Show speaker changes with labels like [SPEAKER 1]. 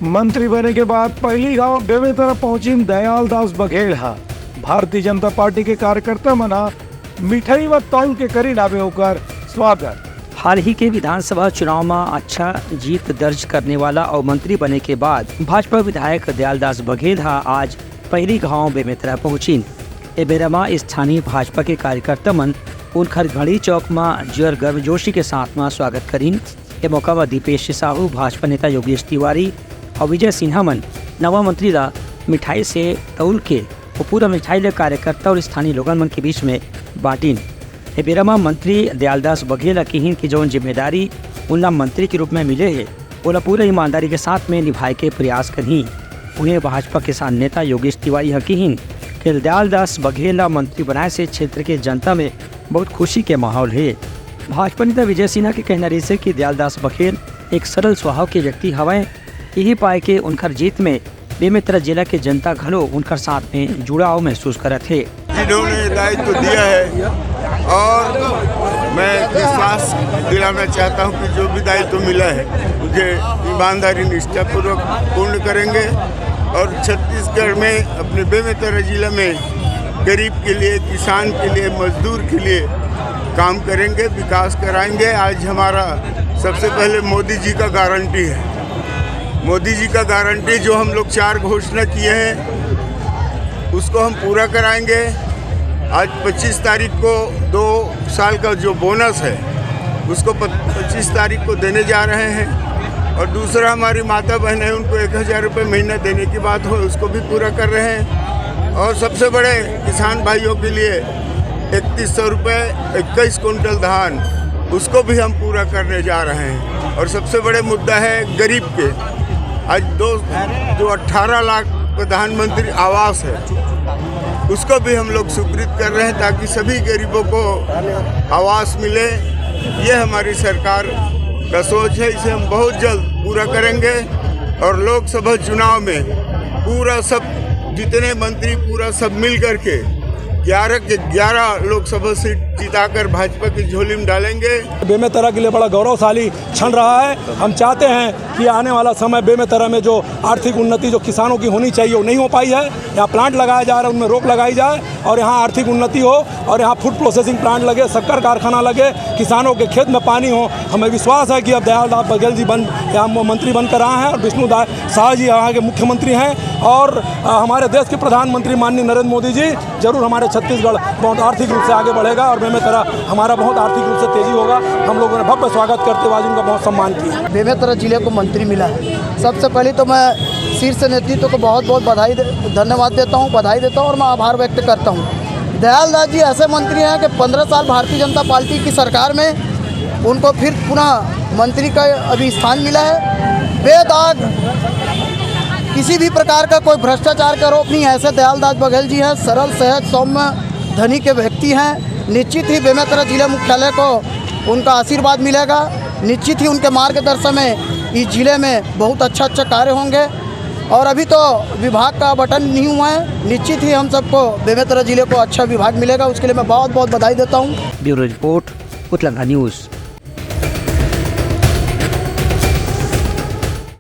[SPEAKER 1] मंत्री बने के बाद पहली गांव बेमेतरा पहुंची दयाल दास बघेल हा। भारतीय जनता पार्टी के कार्यकर्ता मना मिठाई व तौल के करी नावे होकर स्वागत।
[SPEAKER 2] हाल ही के विधानसभा चुनाव में अच्छा जीत दर्ज करने वाला और मंत्री बने के बाद भाजपा विधायक दयाल दास बघेल हा आज पहली गांव बेमेतरा पहुंची। ए बेरा में स्थानीय भाजपा के कार्यकर्ता मन उनखर घड़ी चौक में जोर गर्मजोशी के साथ में स्वागत करीन। ए मौका पर दीपेश साहू, भाजपा नेता योगेश तिवारी और विजय सिन्हा मन नवा मंत्री ला मिठाई से तौल के वो पूरा मिठाई ले कार्यकर्ता और स्थानीय लोगन मन के बीच में बांटीन। ए बेरा में मंत्री दयाल दास बघेल कहिन कि जौन जिम्मेदारी उनला मंत्री के रूप में मिले है ओला पूरा ईमानदारी के साथ में निभाए के प्रयास करही। उन्हें भाजपा किसान नेता योगेश तिवारी कहिन कि दयाल दास बघेल मंत्री बनाए से क्षेत्र के जनता में बहुत खुशी के माहौल है। भाजपा नेता विजय सिन्हा के कहना रही कि दयाल दास बघेल एक सरल स्वभाव के व्यक्ति हवै। यही पाए के उनकर जीत में बेमेतरा जिला के जनता घलो उनकर साथ में जुड़ाव महसूस करत है।
[SPEAKER 3] जिन्होंने दायित्व दिया है और मैं विश्वास दिलाना चाहता हूं कि जो भी दायित्व मिला है मुझे ईमानदारी निष्ठापूर्वक पूर्ण करेंगे और छत्तीसगढ़ में अपने बेमेतरा जिला में गरीब के लिए, किसान के लिए, मजदूर के लिए काम करेंगे, विकास कराएंगे। आज हमारा सबसे पहले मोदी जी का गारंटी है। मोदी जी का गारंटी जो हम लोग 4 घोषणा किए हैं उसको हम पूरा कराएंगे। आज 25 तारीख को 2 साल का जो बोनस है उसको 25 तारीख को देने जा रहे हैं और दूसरा हमारी माता बहन है उनको 1000 रुपये महीना देने की बात हो उसको भी पूरा कर रहे हैं। और सबसे बड़े किसान भाइयों के लिए 3100 रुपये 21 कुंटल धान उसको भी हम पूरा करने जा रहे हैं। और सबसे बड़े मुद्दा है गरीब के। आज जो 18 लाख प्रधानमंत्री आवास है उसको भी हम लोग स्वीकृत कर रहे हैं ताकि सभी गरीबों को आवास मिले। ये हमारी सरकार का सोच है, इसे हम बहुत जल्द पूरा करेंगे और लोकसभा चुनाव में पूरा सब जितने मंत्री पूरा सब मिल करके 11 के 11 लोकसभा सीट जिताकर भाजपा की झोली में डालेंगे।
[SPEAKER 4] बेमेतरा के लिए बड़ा गौरवशाली क्षण रहा है। हम चाहते हैं कि आने वाला समय बेमेतरा में जो आर्थिक उन्नति जो किसानों की होनी चाहिए वो नहीं हो पाई है। यहाँ प्लांट लगाया जा रहा है, उनमें रोक लगाई जाए और यहाँ आर्थिक उन्नति हो और यहाँ फूड प्रोसेसिंग प्लांट लगे, शक्कर कारखाना लगे, किसानों के खेत में पानी हो। हमें विश्वास है कि अब दयाल दास बघेल जी यहाँ मंत्री बनकर आए हैं और विष्णु साह जी यहाँ के मुख्यमंत्री हैं और हमारे देश के प्रधानमंत्री माननीय नरेंद्र मोदी जी जरूर हमारे छत्तीसगढ़ बहुत आर्थिक रूप से आगे बढ़ेगा और बेमेतरा हमारा बहुत आर्थिक रूप से तेजी होगा। हम लोगों ने भव्य स्वागत करते हुए आज उनका बहुत सम्मान किया।
[SPEAKER 5] बेमेतरा जिले को मंत्री मिला है। सबसे पहले तो मैं शीर्ष नेतृत्व को बहुत बहुत धन्यवाद देता हूँ, बधाई देता हूँ और मैं आभार व्यक्त करता हूँ। दयाल दास जी ऐसे मंत्री हैं कि 15 साल भारतीय जनता पार्टी की सरकार में उनको फिर पुनः मंत्री का अभी स्थान मिला है। बेदाग किसी भी प्रकार का कोई भ्रष्टाचार का आरोप नहीं है। ऐसे दयाल दास बघेल जी हैं, सरल, सहज, सौम्य, धनी के व्यक्ति हैं। निश्चित ही बेमेतरा जिला मुख्यालय को उनका आशीर्वाद मिलेगा। निश्चित ही उनके मार्गदर्शन में इस जिले में बहुत अच्छा कार्य होंगे और अभी तो विभाग का बटन नहीं हुआ है। निश्चित ही हम सबको बेमेतरा जिले को अच्छा विभाग मिलेगा, उसके लिए मैं बहुत बहुत बधाई देता हूँ।
[SPEAKER 2] ब्यूरो रिपोर्ट, उतलंगा न्यूज़।